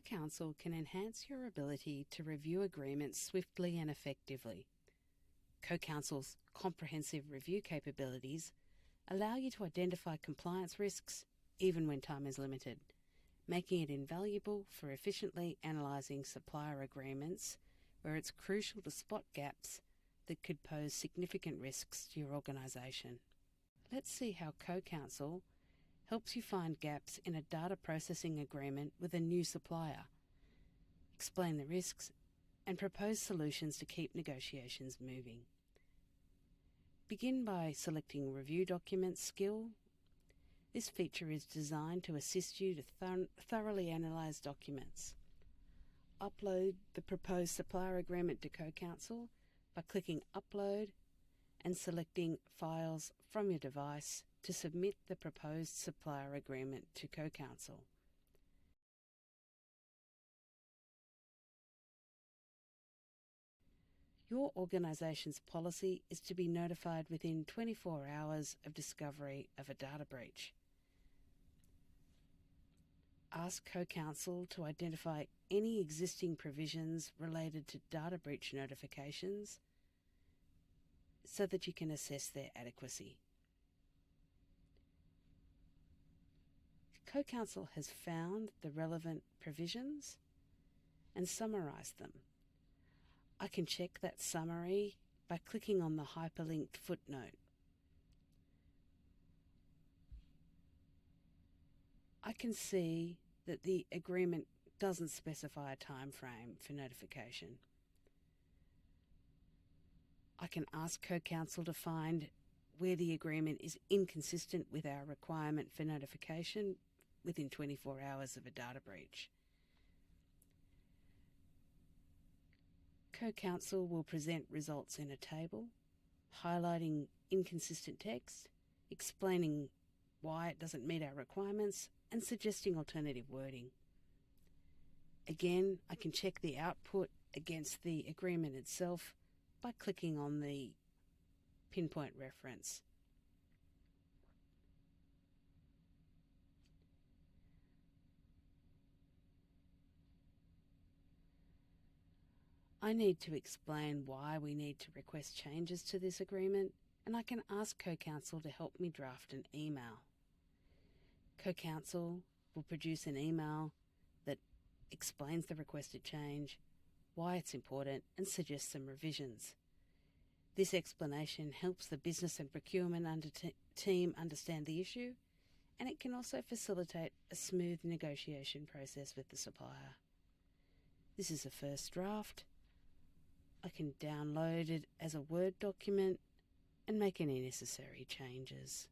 CoCounsel can enhance your ability to review agreements swiftly and effectively. CoCounsel's comprehensive review capabilities allow you to identify compliance risks even when time is limited, making it invaluable for efficiently analysing supplier agreements where it's crucial to spot gaps that could pose significant risks to your organisation. Let's see how CoCounsel helps you find gaps in a data processing agreement with a new supplier, explain the risks, and propose solutions to keep negotiations moving. Begin by selecting Review Documents skill. This feature is designed to assist you to thoroughly analyse documents. Upload the proposed supplier agreement to CoCounsel by clicking Upload and selecting Files from your device to submit the proposed supplier agreement to CoCounsel. Your organisation's policy is to be notified within 24 hours of discovery of a data breach. Ask CoCounsel to identify any existing provisions related to data breach notifications so that you can assess their adequacy. CoCounsel has found the relevant provisions and summarised them. I can check that summary by clicking on the hyperlinked footnote. I can see that the agreement doesn't specify a time frame for notification. I can ask CoCounsel to find where the agreement is inconsistent with our requirement for notification within 24 hours of a data breach. CoCounsel will present results in a table, highlighting inconsistent text, explaining why it doesn't meet our requirements, and suggesting alternative wording. Again, I can check the output against the agreement itself by clicking on the pinpoint reference. I need to explain why we need to request changes to this agreement, and I can ask CoCounsel to help me draft an email. CoCounsel will produce an email that explains the requested change, why it's important, and suggests some revisions. This explanation helps the business and procurement team understand the issue, and it can also facilitate a smooth negotiation process with the supplier. This is a first draft. I can download it as a Word document and make any necessary changes.